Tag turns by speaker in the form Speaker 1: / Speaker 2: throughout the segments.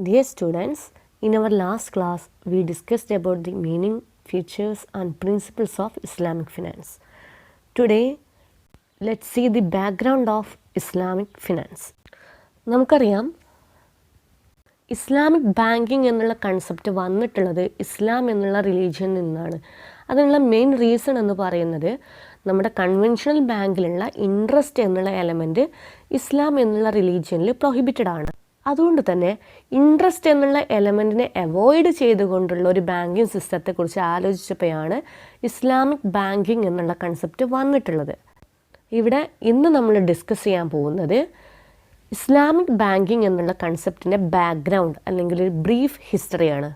Speaker 1: Dear students, in our last class, we discussed about the meaning, features and principles of Islamic finance. Today, let's see the background of Islamic finance. നമുക്കറിയാം Islamic banking എന്നുള്ള concept വന്നിട്ടുള്ളത് ഇസ്ലാം എന്നുള്ള റിലീജിയനിൽ നിന്നാണ്. അതിനുള്ള main reason എന്ന് പറയുന്നത് നമ്മുടെ conventional ബാങ്കിലുള്ള interest എന്നുള്ള എലമെൻറ്റ് ഇസ്ലാം എന്നുള്ള റിലീജിയനിൽ പ്രൊഹിബിറ്റഡ് ആണ്. അതുകൊണ്ട് തന്നെ ഇൻട്രസ്റ്റ് എന്നുള്ള എലമെൻറ്റിനെ അവോയ്ഡ് ചെയ്തുകൊണ്ടുള്ള ഒരു ബാങ്കിങ് സിസ്റ്റത്തെക്കുറിച്ച് ആലോചിച്ചപ്പോഴാണ് ഇസ്ലാമിക് ബാങ്കിങ് എന്നുള്ള കൺസെപ്റ്റ് വന്നിട്ടുള്ളത്. ഇവിടെ ഇന്ന് നമ്മൾ ഡിസ്കസ് ചെയ്യാൻ പോകുന്നത് ഇസ്ലാമിക് ബാങ്കിങ് എന്നുള്ള കൺസെപ്റ്റിൻ്റെ ബാക്ക്ഗ്രൗണ്ട് അല്ലെങ്കിൽ ഒരു ബ്രീഫ് ഹിസ്റ്ററിയാണ്.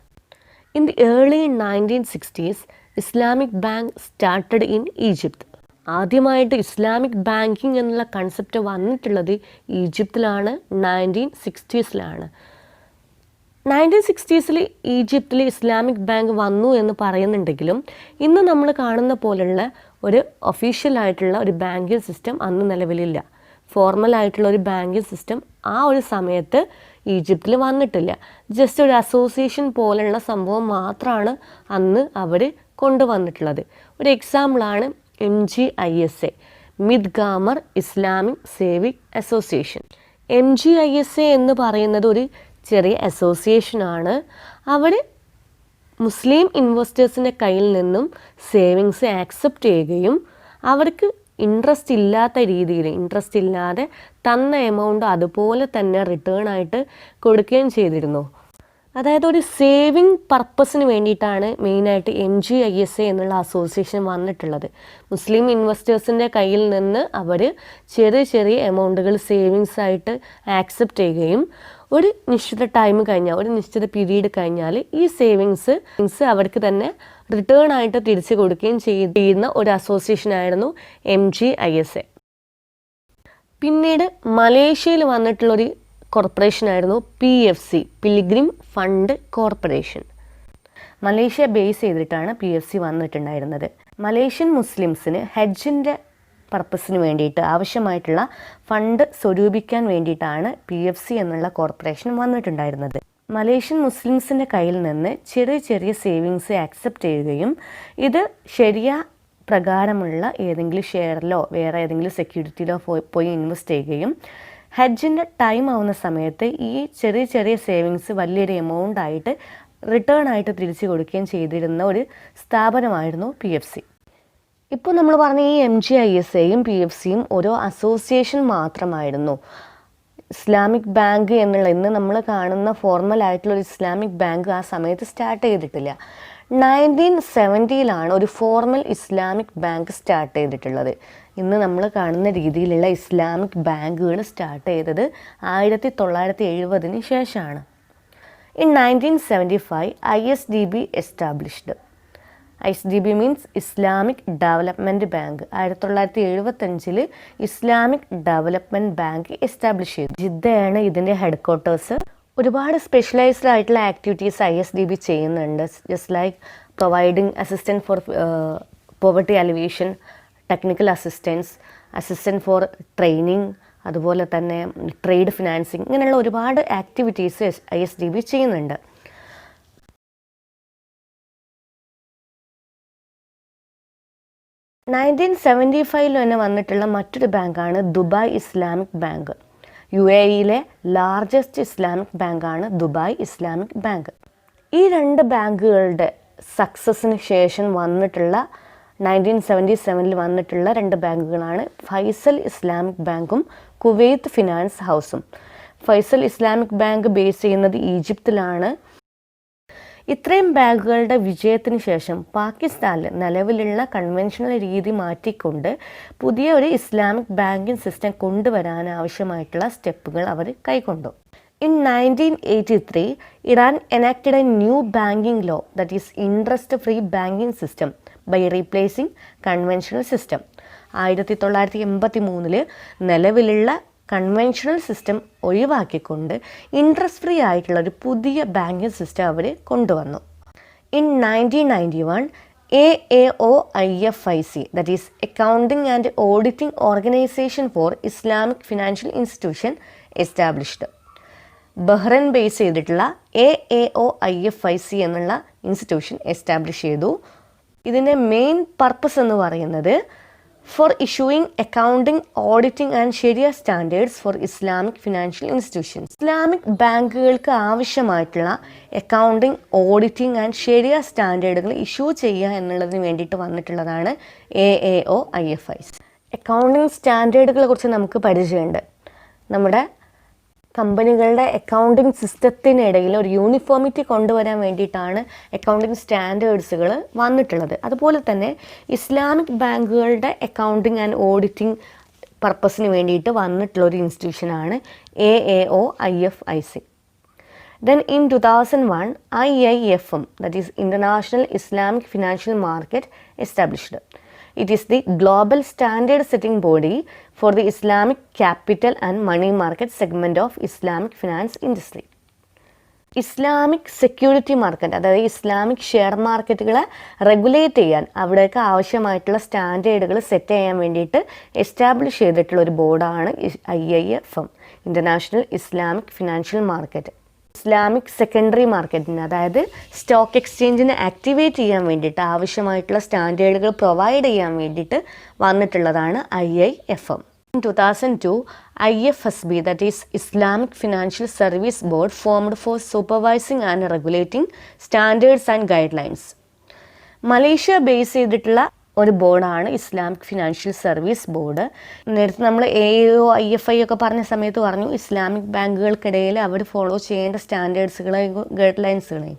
Speaker 1: In the early 1960s Islamic bank started in Egypt. ആദ്യമായിട്ട് ഇസ്ലാമിക് ബാങ്കിങ് എന്നുള്ള കൺസെപ്റ്റ് വന്നിട്ടുള്ളത് ഈജിപ്തിലാണ്, 1960s. 1960s ഈജിപ്തിൽ ഇസ്ലാമിക് ബാങ്ക് വന്നു എന്ന് പറയുന്നുണ്ടെങ്കിലും ഇന്ന് നമ്മൾ കാണുന്ന പോലുള്ള ഒരു ഒഫീഷ്യലായിട്ടുള്ള ഒരു ബാങ്കിങ് സിസ്റ്റം അന്ന് നിലവിലില്ല. ഫോർമലായിട്ടുള്ള ഒരു ബാങ്കിങ് സിസ്റ്റം ആ ഒരു സമയത്ത് ഈജിപ്തിൽ വന്നിട്ടില്ല. ജസ്റ്റ് ഒരു അസോസിയേഷൻ പോലുള്ള സംഭവം മാത്രമാണ് അന്ന് അവർ കൊണ്ടുവന്നിട്ടുള്ളത്. ഒരു എക്സാമ്പിളാണ് MGISA, Mit Ghamr Islamic saving association. MGISA എന്ന് പറയുന്നത് ഒരു ചെറിയ അസോസിയേഷനാണ്. അവർ മുസ്ലിം ഇൻവെസ്റ്റേഴ്സിൻ്റെ കയ്യിൽ നിന്നും സേവിങ്സ് ആക്സെപ്റ്റ് ചെയ്യുകയും അവർക്ക് ഇൻട്രസ്റ്റ് ഇല്ലാതെ തന്ന എമൗണ്ട് അതുപോലെ തന്നെ റിട്ടേൺ ആയിട്ട് കൊടുക്കുകയും ചെയ്തിരുന്നു. അതായത് ഒരു സേവിങ് പർപ്പസിന് വേണ്ടിയിട്ടാണ് മെയിനായിട്ട് MGISA എന്നുള്ള അസോസിയേഷൻ വന്നിട്ടുള്ളത്. മുസ്ലിം ഇൻവെസ്റ്റേഴ്സിൻ്റെ കയ്യിൽ നിന്ന് അവർ ചെറിയ എമൗണ്ടുകൾ സേവിങ്സ് ആയിട്ട് ആക്സെപ്റ്റ് ചെയ്യുകയും ഒരു നിശ്ചിത ടൈം കഴിഞ്ഞാൽ, ഒരു നിശ്ചിത പീരീഡ് കഴിഞ്ഞാൽ ഈ സേവിങ്സ് അവർക്ക് തന്നെ റിട്ടേൺ ആയിട്ട് തിരിച്ചു കൊടുക്കുകയും ചെയ്യുന്ന ഒരു അസോസിയേഷനായിരുന്നു MGISA. പിന്നീട് മലേഷ്യയിൽ വന്നിട്ടുള്ളൊരു കോർപ്പറേഷനായിരുന്നു PFC, pilgrim fund corporation. Malaysia base ചെയ്തിട്ടാണ് PFC വന്നിട്ടുണ്ടായിരുന്നത്. മലേഷ്യൻ മുസ്ലിംസിന് ഹജ്ജിൻ്റെ പർപ്പസിന് വേണ്ടിയിട്ട് ആവശ്യമായിട്ടുള്ള ഫണ്ട് സ്വരൂപിക്കാൻ വേണ്ടിയിട്ടാണ് PFC എന്നുള്ള കോർപ്പറേഷൻ വന്നിട്ടുണ്ടായിരുന്നത്. മലേഷ്യൻ മുസ്ലിംസിൻ്റെ കയ്യിൽ നിന്ന് ചെറിയ സേവിങ്സ് ആക്സെപ്റ്റ് ചെയ്യുകയും ഇത് ശരിയ പ്രകാരമുള്ള ഏതെങ്കിലും ഷെയറിലോ വേറെ ഏതെങ്കിലും സെക്യൂരിറ്റിയിലോ പോയി ഇൻവെസ്റ്റ് ചെയ്യുകയും ഹജ്ജിൻ്റെ ടൈം ആവുന്ന സമയത്ത് ഈ ചെറിയ സേവിങ്സ് വലിയൊരു എമൗണ്ട് ആയിട്ട് റിട്ടേൺ ആയിട്ട് തിരിച്ചു കൊടുക്കുകയും ചെയ്തിരുന്ന ഒരു സ്ഥാപനമായിരുന്നു PFC. ഇപ്പോൾ നമ്മൾ പറഞ്ഞ ഈ MGISAയും PFCയും ഓരോ അസോസിയേഷൻ മാത്രമായിരുന്നു. ഇസ്ലാമിക് ബാങ്ക് എന്നുള്ള ഇന്ന് നമ്മൾ കാണുന്ന ഫോർമൽ ആയിട്ടുള്ളൊരു ഇസ്ലാമിക് ബാങ്ക് ആ സമയത്ത് സ്റ്റാർട്ട് ചെയ്തിട്ടില്ല. 1970 ഒരു ഫോർമൽ ഇസ്ലാമിക് ബാങ്ക് സ്റ്റാർട്ട് ചെയ്തിട്ടുള്ളത്. ഇന്ന് നമ്മൾ കാണുന്ന രീതിയിലുള്ള ഇസ്ലാമിക് ബാങ്കുകൾ സ്റ്റാർട്ട് ചെയ്തത് 1970 ശേഷമാണ്. In 1975 ISDB established. ISDB means Islamic development bank. 1975 Islamic development bank establish ചെയ്തു. ജിദ്ദയാണ് ഇതിൻ്റെ ഹെഡ് ക്വാർട്ടേഴ്സ്. ഒരുപാട് സ്പെഷ്യലൈസ്ഡ് ആയിട്ടുള്ള ആക്ടിവിറ്റീസ് ISDB ചെയ്യുന്നുണ്ട്. Just like providing assistant four poverty alleviation, technical assistant four training, അതുപോലെ തന്നെ ട്രേഡ് ഫിനാൻസിങ്, ഇങ്ങനെയുള്ള ഒരുപാട് ആക്ടിവിറ്റീസ് ISDB ചെയ്യുന്നുണ്ട്. തന്നെ വന്നിട്ടുള്ള മറ്റൊരു ബാങ്കാണ് ദുബായ് ഇസ്ലാമിക് ബാങ്ക്. UAEയിലെ ലാർജസ്റ്റ് ഇസ്ലാമിക് ബാങ്കാണ് ദുബായ് ഇസ്ലാമിക് ബാങ്ക്. ഈ രണ്ട് ബാങ്കുകളുടെ സക്സസ്സിന് ശേഷം വന്നിട്ടുള്ള 1977 വന്നിട്ടുള്ള രണ്ട് ബാങ്കുകളാണ് ഫൈസൽ ഇസ്ലാമിക് ബാങ്കും കുവൈത്ത് ഫിനാൻസ് ഹൗസും. ഫൈസൽ ഇസ്ലാമിക് ബാങ്ക് ബേസ് ചെയ്യുന്നത് ഈജിപ്തിലാണ്. ഇത്രയും ബാങ്കുകളുടെ വിജയത്തിന് ശേഷം പാകിസ്ഥാനിൽ നിലവിലുള്ള കൺവെൻഷണൽ രീതി മാറ്റിക്കൊണ്ട് പുതിയ ഒരു ഇസ്ലാമിക് ബാങ്കിങ് സിസ്റ്റം കൊണ്ടുവരാൻ ആവശ്യമായിട്ടുള്ള സ്റ്റെപ്പുകൾ അവർ കൈക്കൊണ്ടു. In 1983, Iran enacted a new banking law, that is interest-free banking system, by replacing conventional system. 1983 നിലവിലുള്ള കൺവെൻഷണൽ സിസ്റ്റം ഒഴിവാക്കിക്കൊണ്ട് ഇൻട്രസ്റ്റ് ഫ്രീ ആയിട്ടുള്ള ഒരു പുതിയ ബാങ്കിങ് സിസ്റ്റം അവർ കൊണ്ടുവന്നു. In 1991 AAOIFIC, that is Accounting and Auditing Organization for Islamic Financial Institution, established. Bahrain base ചെയ്തിട്ടുള്ള AAOIFIC എന്നുള്ള institution establish ചെയ്തു. ഇതിൻ്റെ മെയിൻ പർപ്പസ് എന്ന് പറയുന്നത് for issuing accounting, auditing and sharia standards for Islamic financial institutions. Islamic ബാങ്കുകൾക്ക് ആവശ്യമായിട്ടുള്ള accounting, auditing and ശരിയ സ്റ്റാൻഡേർഡുകൾ issue ചെയ്യുക എന്നുള്ളതിന് വേണ്ടിയിട്ട് വന്നിട്ടുള്ളതാണ് AAOIFIC. അക്കൗണ്ടിങ് സ്റ്റാൻഡേർഡുകളെ കുറിച്ച് നമുക്ക് പരിചയമുണ്ട്. നമ്മുടെ കമ്പനികളുടെ അക്കൗണ്ടിങ് സിസ്റ്റത്തിനിടയിൽ ഒരു യൂണിഫോമിറ്റി കൊണ്ടുവരാൻ വേണ്ടിയിട്ടാണ് അക്കൗണ്ടിങ് സ്റ്റാൻഡേർഡ്സുകൾ വന്നിട്ടുള്ളത്. അതുപോലെ തന്നെ ഇസ്ലാമിക് ബാങ്കുകളുടെ അക്കൗണ്ടിങ് ആൻഡ് ഓഡിറ്റിംഗ് പർപ്പസിന് വേണ്ടിയിട്ട് വന്നിട്ടുള്ള ഒരു ഇൻസ്റ്റിറ്റ്യൂഷനാണ് AAOIFIC. Then in 2001, IIFM, that is International Islamic Financial Market, established. It is the global standard setting body for the Islamic capital and money market segment of Islamic finance industry. Islamic security market, അതായത് Islamic share മാർക്കറ്റുകളെ regulate ചെയ്യാൻ, അവിടേക്ക് ആവശ്യമായിട്ടുള്ള സ്റ്റാൻഡേർഡുകൾ set ചെയ്യാൻ വേണ്ടിയിട്ട് establish ചെയ്തിട്ടുള്ള ഒരു ബോർഡാണ് IIFM, international Islamic financial market. Islamic secondary മാർക്കറ്റിന്, അതായത് സ്റ്റോക്ക് എക്സ്ചേഞ്ചിനെ ആക്ടിവേറ്റ് ചെയ്യാൻ വേണ്ടിയിട്ട് ആവശ്യമായിട്ടുള്ള സ്റ്റാൻഡേർഡുകൾ പ്രൊവൈഡ് ചെയ്യാൻ വേണ്ടിയിട്ട് വന്നിട്ടുള്ളതാണ് IIFM. In 2002, IFSB, that is Islamic Financial Service Board, formed for supervising and regulating standards and guidelines. Malaysia base ചെയ്തിട്ടുള്ള ഒരു ബോർഡാണ് ഇസ്ലാമിക് ഫിനാൻഷ്യൽ സർവീസ് ബോർഡ്. നേരത്തെ നമ്മൾ AAOIFI ഒക്കെ പറഞ്ഞ സമയത്ത് പറഞ്ഞു ഇസ്ലാമിക് ബാങ്കുകൾക്കിടയിൽ അവർ ഫോളോ ചെയ്യേണ്ട സ്റ്റാൻഡേർഡ്സുകളെയും ഗൈഡ് ലൈൻസുകളെയും.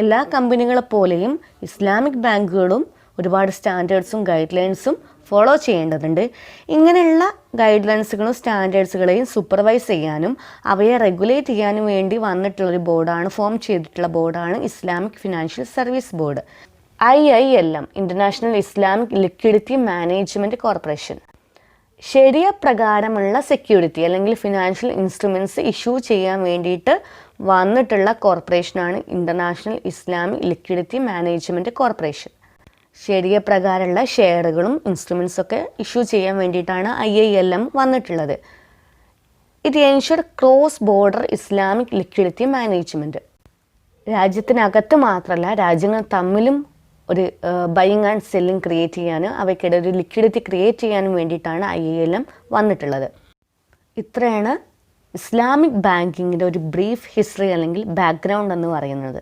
Speaker 1: എല്ലാ കമ്പനികളെപ്പോലെയും ഇസ്ലാമിക് ബാങ്കുകളും ഒരുപാട് സ്റ്റാൻഡേർഡ്സും ഗൈഡ് ലൈൻസും ഫോളോ ചെയ്യേണ്ടതുണ്ട്. ഇങ്ങനെയുള്ള ഗൈഡ് ലൈൻസുകളും സ്റ്റാൻഡേർഡ്സുകളെയും സൂപ്പർവൈസ് ചെയ്യാനും അവയെ റെഗുലേറ്റ് ചെയ്യാനും വേണ്ടി വന്നിട്ടുള്ളൊരു ബോർഡാണ്, ഫോം ചെയ്തിട്ടുള്ള ബോർഡാണ് Islamic financial service board. IILM, international Islamic liquidity management corporation. Sharia പ്രകാരമുള്ള സെക്യൂരിറ്റി അല്ലെങ്കിൽ ഫിനാൻഷ്യൽ ഇൻസ്ട്രുമെൻറ്റ്സ് ഇഷ്യൂ ചെയ്യാൻ വേണ്ടിയിട്ട് വന്നിട്ടുള്ള കോർപ്പറേഷനാണ് international Islamic liquidity management corporation. Sharia പ്രകാരമുള്ള ഷെയറുകളും ഇൻസ്ട്രുമെൻറ്റ്സൊക്കെ ഇഷ്യൂ ചെയ്യാൻ വേണ്ടിയിട്ടാണ് IILM വന്നിട്ടുള്ളത്. ഇത് ensure cross border Islamic liquidity management. രാജ്യത്തിനകത്ത് മാത്രമല്ല രാജ്യങ്ങൾ തമ്മിലും ഒരു ബൈയിങ് ആൻഡ് സെല്ലിങ് ക്രിയേറ്റ് ചെയ്യാനും അവയ്ക്കിടെ ഒരു ലിക്വിഡിറ്റി ക്രിയേറ്റ് ചെയ്യാനും വേണ്ടിയിട്ടാണ് IILM വന്നിട്ടുള്ളത്. ഇത്രയാണ് ഇസ്ലാമിക് ബാങ്കിങ്ങിൻ്റെ ഒരു ബ്രീഫ് ഹിസ്റ്ററി അല്ലെങ്കിൽ ബാക്ക്ഗ്രൗണ്ട് എന്ന് പറയുന്നത്.